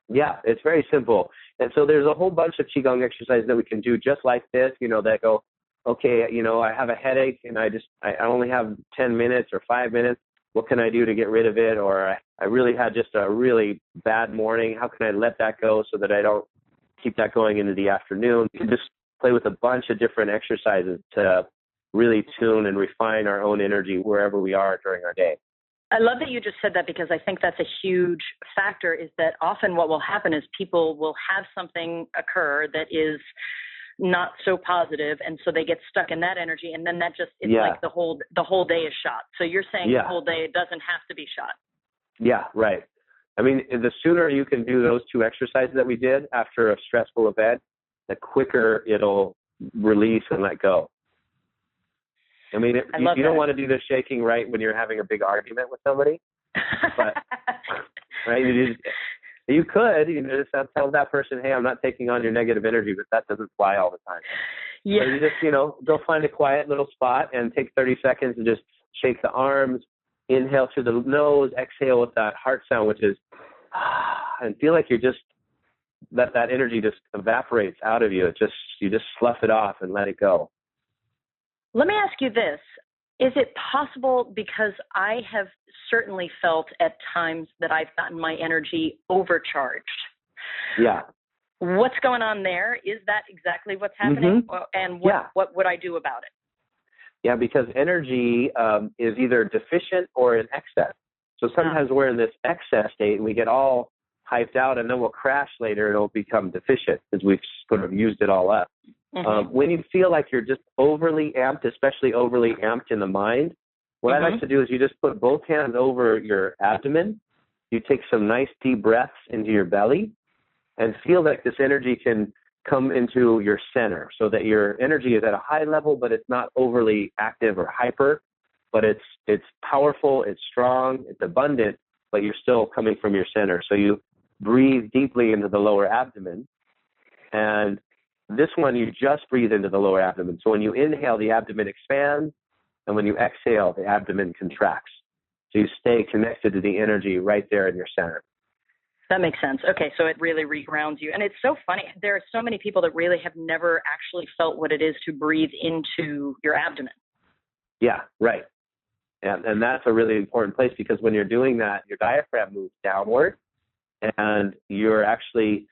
Yeah, it's very simple. And so there's a whole bunch of Qigong exercises that we can do just like this, that go, okay, I have a headache and I only have 10 minutes or 5 minutes. What can I do to get rid of it? Or I really had just a really bad morning. How can I let that go so that I don't keep that going into the afternoon? We can just play with a bunch of different exercises to really tune and refine our own energy wherever we are during our day. I love that you just said that, because I think that's a huge factor, is that often what will happen is people will have something occur that is not so positive, and so they get stuck in that energy, and then that just, it's like the whole day is shot. So you're saying the whole day, it doesn't have to be shot. Yeah, right. I mean, the sooner you can do those two exercises that we did after a stressful event, the quicker it'll release and let go. I mean, you don't want to do the shaking right when you're having a big argument with somebody, but right, you could just tell that person, hey, I'm not taking on your negative energy, but that doesn't fly all the time. Yeah. So you just, go find a quiet little spot and take 30 seconds and just shake the arms, inhale through the nose, exhale with that heart sound, which is, and feel like that energy just evaporates out of you. You just slough it off and let it go. Let me ask you this. Is it possible, because I have certainly felt at times that I've gotten my energy overcharged? Yeah. What's going on there? Is that exactly what's happening? Mm-hmm. And what would I do about it? Yeah, because energy is either deficient or in excess. So sometimes we're in this excess state and we get all hyped out, and then we'll crash later and it'll become deficient because we've sort of used it all up. Mm-hmm. When you feel like you're just overly amped, especially overly amped in the mind, what I like to do is you just put both hands over your abdomen. You take some nice deep breaths into your belly and feel like this energy can come into your center, so that your energy is at a high level, but it's not overly active or hyper, but it's powerful, it's strong, it's abundant, but you're still coming from your center. So you breathe deeply into the lower abdomen, and this one, you just breathe into the lower abdomen. So when you inhale, the abdomen expands, and when you exhale, the abdomen contracts. So you stay connected to the energy right there in your center. That makes sense. Okay, so it really regrounds you. And it's so funny. There are so many people that really have never actually felt what it is to breathe into your abdomen. Yeah, right. And that's a really important place, because when you're doing that, your diaphragm moves downward, and you're actually,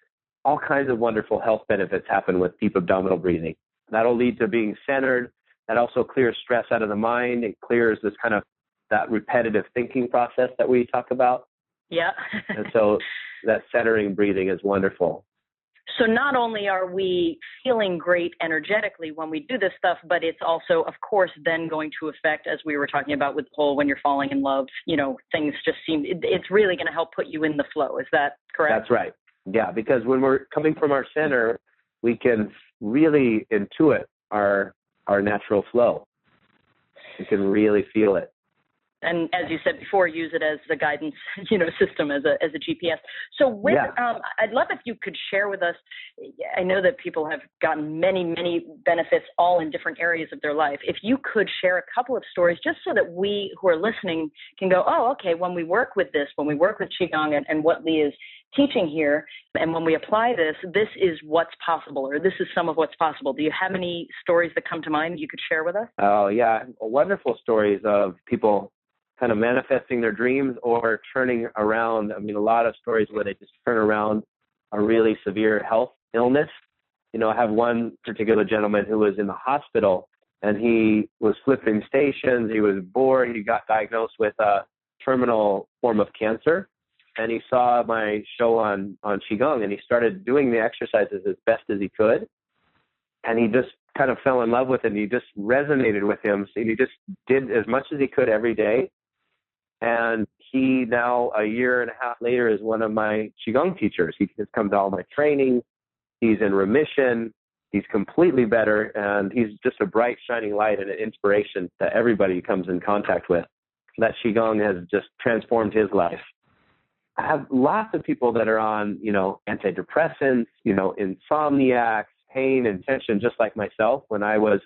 all kinds of wonderful health benefits happen with deep abdominal breathing. That'll lead to being centered. That also clears stress out of the mind. It clears this kind of that repetitive thinking process that we talk about. Yeah. And so that centering breathing is wonderful. So not only are we feeling great energetically when we do this stuff, but it's also, of course, then going to affect, as we were talking about with Paul, when you're falling in love, things just seem, it's really going to help put you in the flow. Is that correct? That's right. Yeah, because when we're coming from our center, we can really intuit our natural flow. We can really feel it. And as you said before, use it as the guidance, system, as a GPS. So I'd love if you could share with us, I know that people have gotten many, many benefits all in different areas of their life. If you could share a couple of stories, just so that we who are listening can go, oh, okay, when we work with this, when we work with Qigong and what Lee is teaching here, and when we apply this is what's possible, or this is some of what's possible. Do you have any stories that come to mind that you could share with us? Oh, yeah. Wonderful stories of people kind of manifesting their dreams or turning around. I mean, a lot of stories where they just turn around a really severe health illness. I have one particular gentleman who was in the hospital, and he was flipping stations. He was bored. He got diagnosed with a terminal form of cancer, and he saw my show on Qigong, and he started doing the exercises as best as he could. And he just kind of fell in love with it, and he just resonated with him. So he just did as much as he could every day. And he now, a year and a half later, is one of my Qigong teachers. He just comes to all my trainings. He's in remission. He's completely better, and he's just a bright, shining light and an inspiration to everybody he comes in contact with. That QiGong has just transformed his life. I have lots of people that are on, antidepressants, insomniacs, pain and tension, just like myself when I was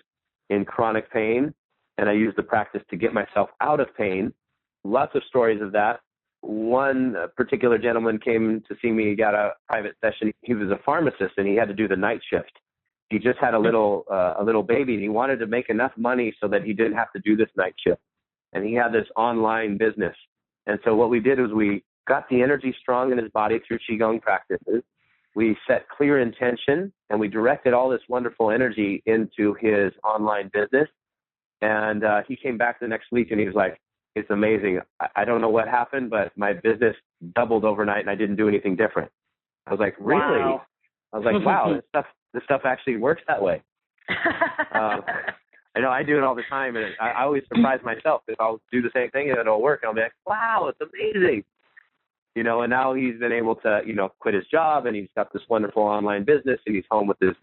in chronic pain, and I used the practice to get myself out of pain. Lots of stories of that. One particular gentleman came to see me, got a private session. He was a pharmacist, and he had to do the night shift. He just had a little baby, and he wanted to make enough money so that he didn't have to do this night shift. And he had this online business. And so what we did was we got the energy strong in his body through QiGong practices. We set clear intention, and we directed all this wonderful energy into his online business. And he came back the next week, and he was like, it's amazing. I don't know what happened, but my business doubled overnight, and I didn't do anything different. I was like, really? Wow. I was like, wow, this stuff actually works that way. I know I do it all the time, and I always surprise myself because I'll do the same thing and it'll work. And I'll be like, wow, it's amazing. And now he's been able to, quit his job, and he's got this wonderful online business, and he's home with his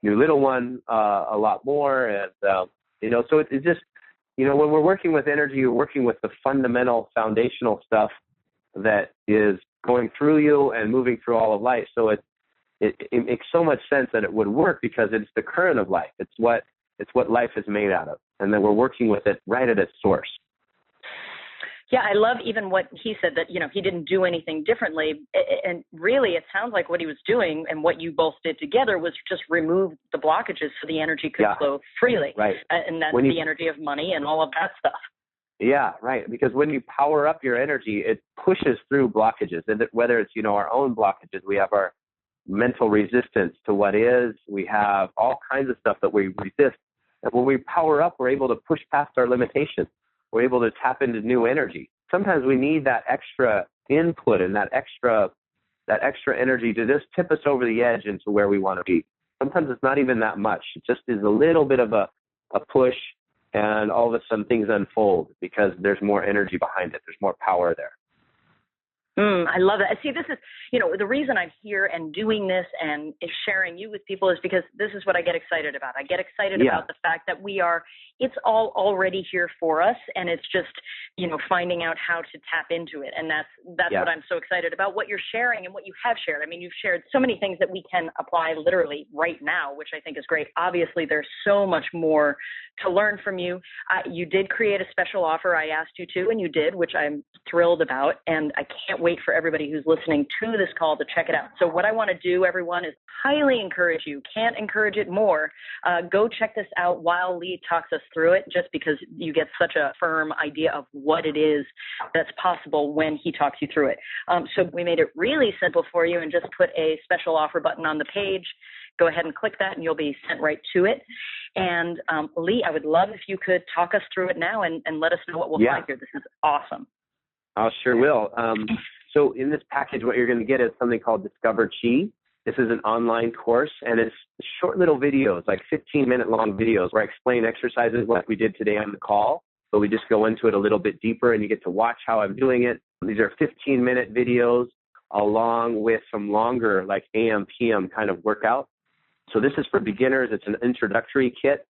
new little one a lot more. And, so it's just, when we're working with energy, we're working with the fundamental foundational stuff that is going through you and moving through all of life. So it makes so much sense that it would work because it's the current of life. It's what life is made out of. And then we're working with it right at its source. Yeah, I love even what he said, that, he didn't do anything differently. And really, it sounds like what he was doing and what you both did together was just remove the blockages so the energy could flow freely. Right. And that's the energy of money and all of that stuff. Yeah, right. Because when you power up your energy, it pushes through blockages. And whether it's, our own blockages, we have our mental resistance to what is, we have all kinds of stuff that we resist. And when we power up, we're able to push past our limitations. We're able to tap into new energy. Sometimes we need that extra input and that extra energy to just tip us over the edge into where we want to be. Sometimes it's not even that much. It just is a little bit of a push, and all of a sudden things unfold because there's more energy behind it. There's more power there. I love that. See, this is, the reason I'm here and doing this and sharing you with people is because this is what I get excited about. I get excited about the fact that it's all already here for us, and it's just, finding out how to tap into it. And that's what I'm so excited about, what you're sharing and what you have shared. I mean, you've shared so many things that we can apply literally right now, which I think is great. Obviously, there's so much more to learn from you. You did create a special offer. I asked you to, and you did, which I'm thrilled about. And I can't wait for everybody who's listening to this call to check it out. So what I want to do, everyone, is highly encourage you. Can't encourage it more. Go check this out while Lee talks us through it, just because you get such a firm idea of what it is that's possible when he talks you through it. So we made it really simple for you and just put a special offer button on the page. Go ahead and click that and you'll be sent right to it. And Lee, I would love if you could talk us through it now and let us know what we'll find here. This is awesome. I sure will. So in this package, what you're going to get is something called Discover Chi. This is an online course, and it's short little videos, like 15-minute long videos, where I explain exercises like we did today on the call, but we just go into it a little bit deeper, and you get to watch how I'm doing it. These are 15-minute videos along with some longer, like AM, PM kind of workout. So this is for beginners. It's an introductory kit.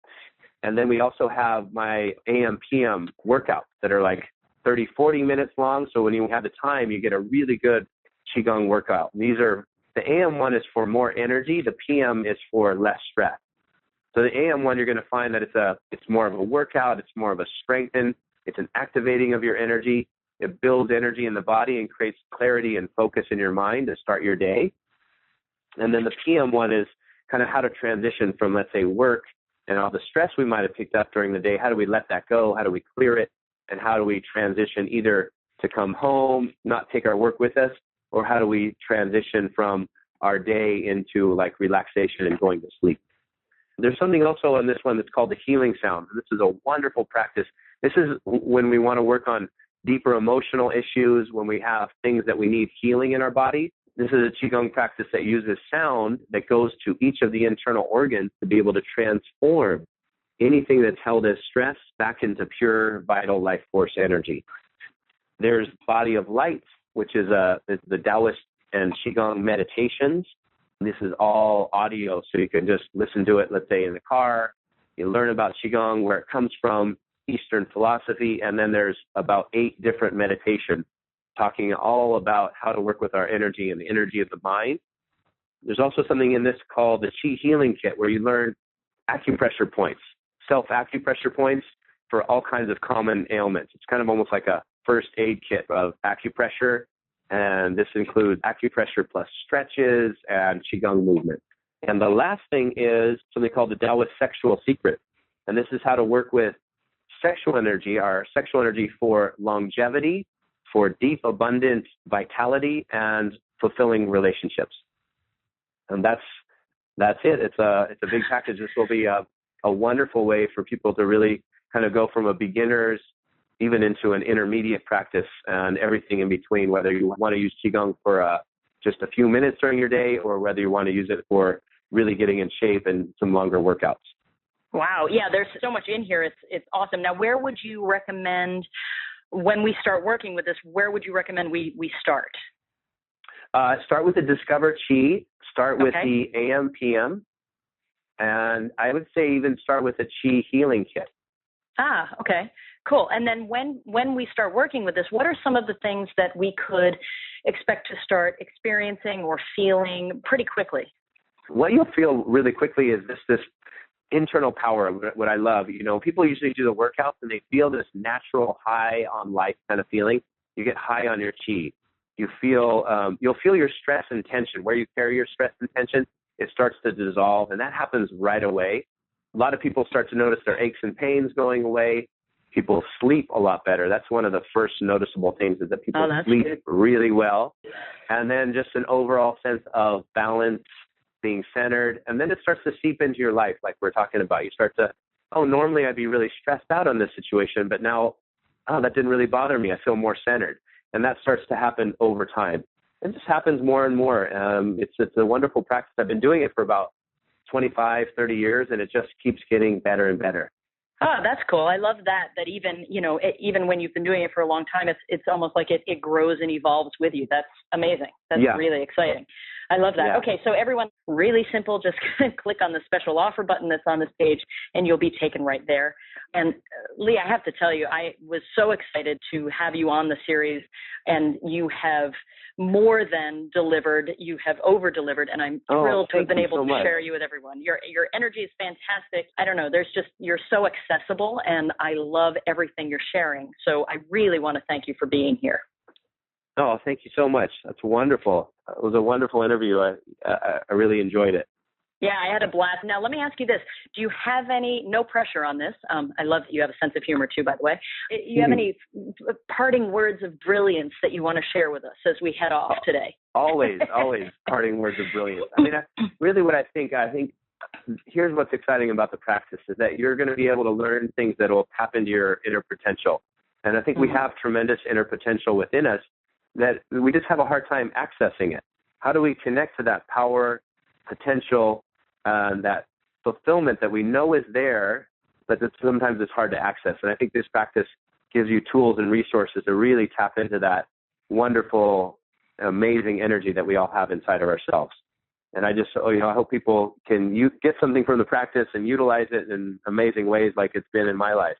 And then we also have my AM, PM workouts that are like 30, 40 minutes long. So when you have the time, you get a really good QiGong workout. The AM one is for more energy. The PM is for less stress. So the AM one, you're going to find that it's more of a workout. It's more of a strengthen. It's an activating of your energy. It builds energy in the body and creates clarity and focus in your mind to start your day. And then the PM one is kind of how to transition from, let's say, work and all the stress we might have picked up during the day. How do we let that go? How do we clear it? And how do we transition either to come home, not take our work with us, or how do we transition from our day into like relaxation and going to sleep? There's something also on this one that's called the healing sound. This is a wonderful practice. This is when we want to work on deeper emotional issues, when we have things that we need healing in our body. This is a QiGong practice that uses sound that goes to each of the internal organs to be able to transform anything that's held as stress back into pure, vital life force energy. There's Body of Light, which is the Taoist and QiGong meditations. This is all audio, so you can just listen to it, let's say, in the car. You learn about QiGong, where it comes from, Eastern philosophy, and then there's about 8 different meditations talking all about how to work with our energy and the energy of the mind. There's also something in this called the Qi Healing Kit, where you learn acupressure points, self-acupressure points for all kinds of common ailments. It's kind of almost like a first aid kit of acupressure, and this includes acupressure plus stretches and Qigong movement. And the last thing is something called the Taoist Sexual Secret, and this is how to work with sexual energy, our sexual energy for longevity, for deep, abundant vitality, and fulfilling relationships. And that's it. It's a big package. This will be a wonderful way for people to really kind of go from a beginner's even into an intermediate practice and everything in between, whether you want to use QiGong for just a few minutes during your day or whether you want to use it for really getting in shape and some longer workouts. Wow. Yeah, there's so much in here. It's awesome. Now, where would you recommend when we start working with this, where would you recommend we start? Start with the Discover Qi, start with the AM, PM, and I would say even start with the Qi Healing Kit. Ah, okay, cool. And then when we start working with this, what are some of the things that we could expect to start experiencing or feeling pretty quickly? What you'll feel really quickly is this internal power, what I love. You know, people usually do the workouts and they feel this natural high on life kind of feeling. You get high on your Qi. You feel, you'll feel your stress and tension. Where you carry your stress and tension, it starts to dissolve, and that happens right away. A lot of people start to notice their aches and pains going away. People sleep a lot better. That's one of the first noticeable things, is that people sleep really well. And then just an overall sense of balance, being centered. And then it starts to seep into your life, like we're talking about. You start to, normally I'd be really stressed out on this situation, but now, that didn't really bother me. I feel more centered. And that starts to happen over time. It just happens more and more. It's a wonderful practice. I've been doing it for about 25, 30 years, and it just keeps getting better and better. Oh, that's cool. I love that even, even when you've been doing it for a long time, it's almost like it grows and evolves with you. That's amazing. That's really exciting. I love that. Yeah. Okay, so everyone, really simple. Just click on the special offer button that's on this page, and you'll be taken right there. And Lee, I have to tell you, I was so excited to have you on the series, and you have more than delivered. You have over-delivered, and I'm thrilled to have been able to share you with everyone. Your energy is fantastic. I don't know, you're so accessible, and I love everything you're sharing. So I really want to thank you for being here. Oh, thank you so much. That's wonderful. It was a wonderful interview. I really enjoyed it. Yeah, I had a blast. Now, let me ask you this. Do you have no pressure on this? I love that you have a sense of humor too, by the way. Do you have any parting words of brilliance that you want to share with us as we head off today? Always parting words of brilliance. I mean, really what I think here's what's exciting about the practice is that you're going to be able to learn things that will tap into your inner potential. And I think we have tremendous inner potential within us that we just have a hard time accessing it. How do we connect to that power, potential, that fulfillment that we know is there, but that sometimes it's hard to access? And I think this practice gives you tools and resources to really tap into that wonderful, amazing energy that we all have inside of ourselves. And I just, I hope people can get something from the practice and utilize it in amazing ways like it's been in my life.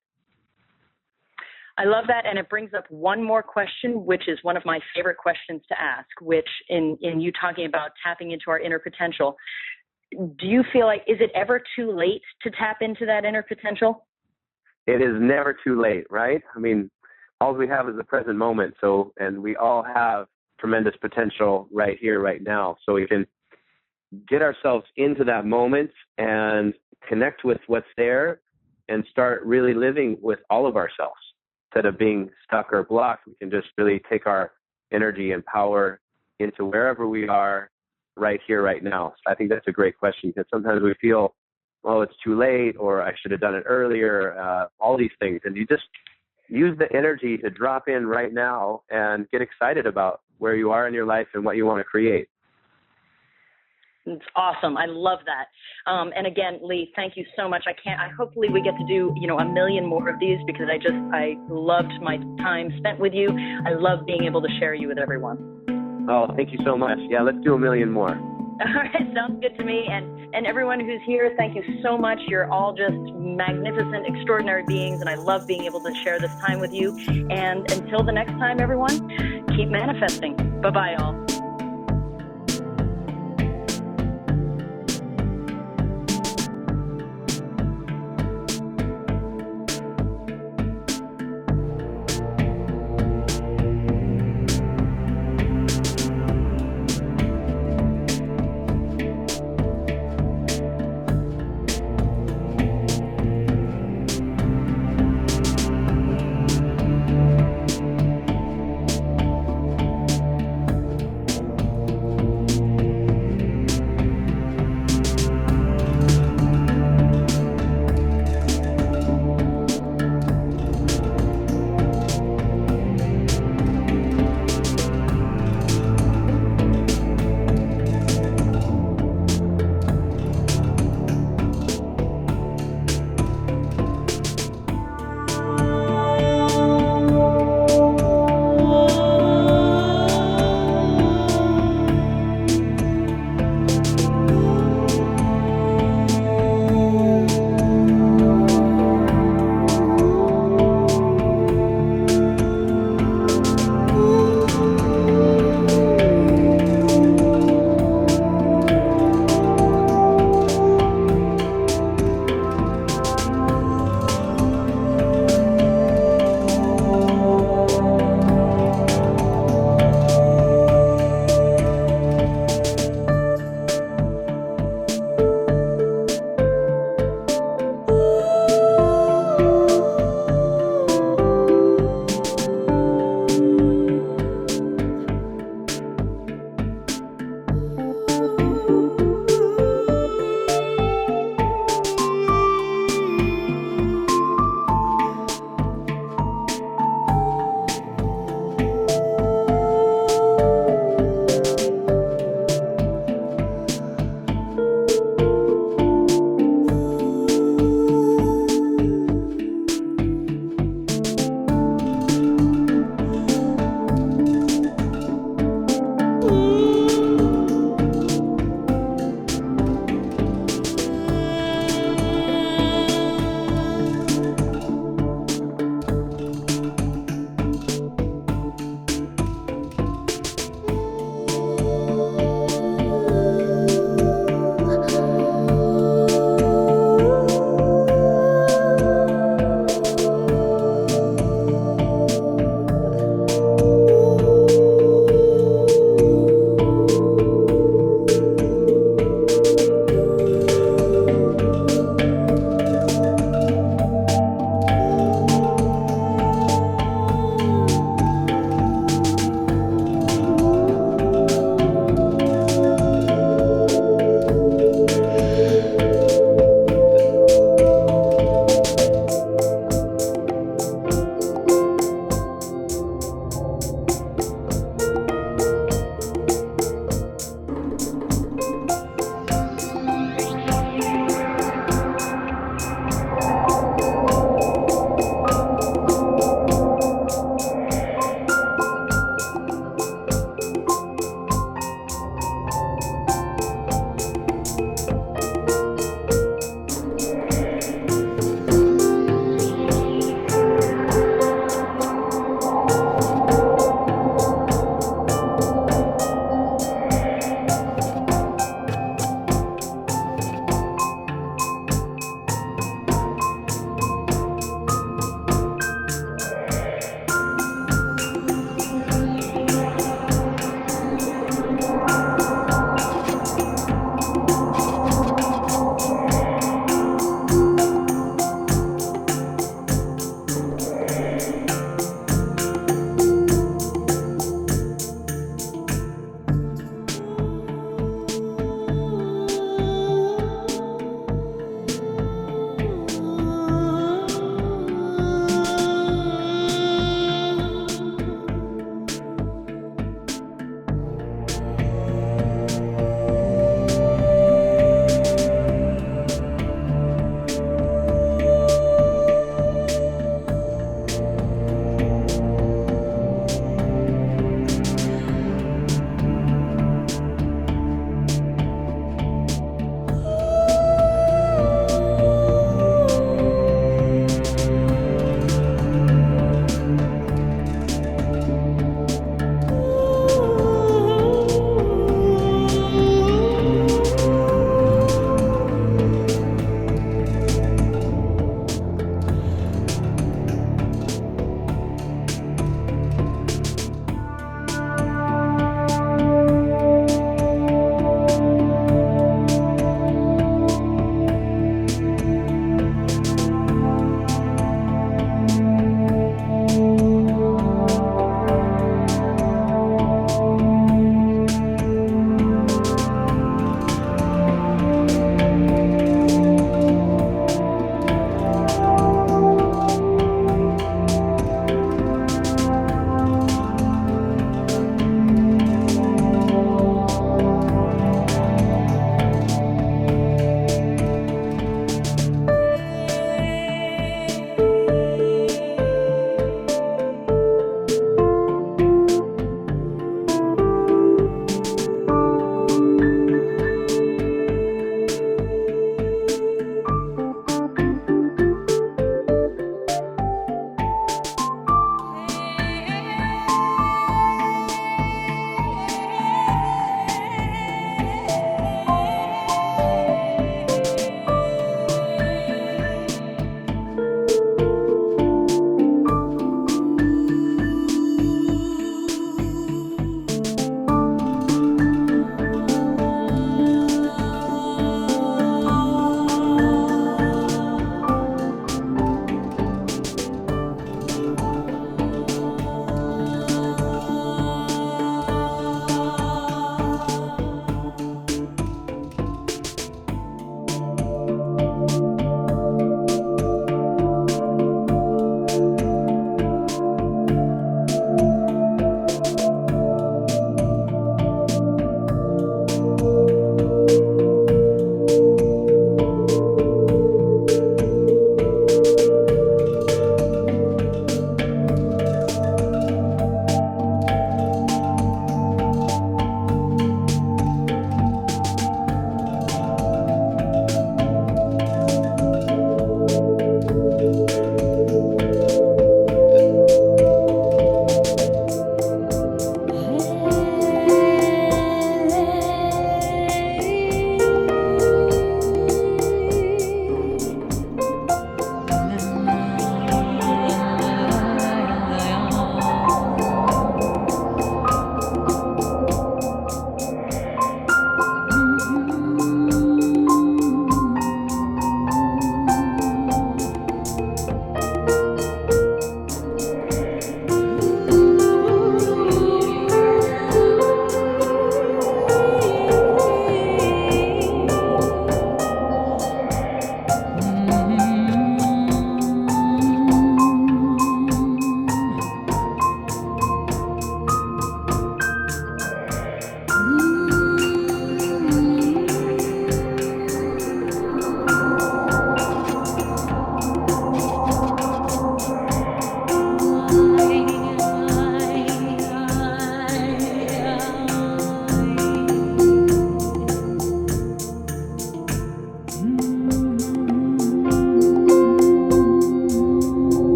I love that, and it brings up one more question, which is one of my favorite questions to ask, which in you talking about tapping into our inner potential, do you feel like, is it ever too late to tap into that inner potential? It is never too late, right? I mean, all we have is the present moment, and we all have tremendous potential right here, right now. So we can get ourselves into that moment and connect with what's there and start really living with all of ourselves. Instead of being stuck or blocked, we can just really take our energy and power into wherever we are right here, right now. So I think that's a great question, because sometimes we feel, it's too late, or I should have done it earlier, all these things. And you just use the energy to drop in right now and get excited about where you are in your life and what you want to create. It's awesome. I love that. And again, Lee, thank you so much. Hopefully we get to do, a million more of these, because I loved my time spent with you. I love being able to share you with everyone. Oh, thank you so much. Yeah, let's do a million more. All right, sounds good to me. And everyone who's here, thank you so much. You're all just magnificent, extraordinary beings, and I love being able to share this time with you. And until the next time, everyone, keep manifesting. Bye-bye, all.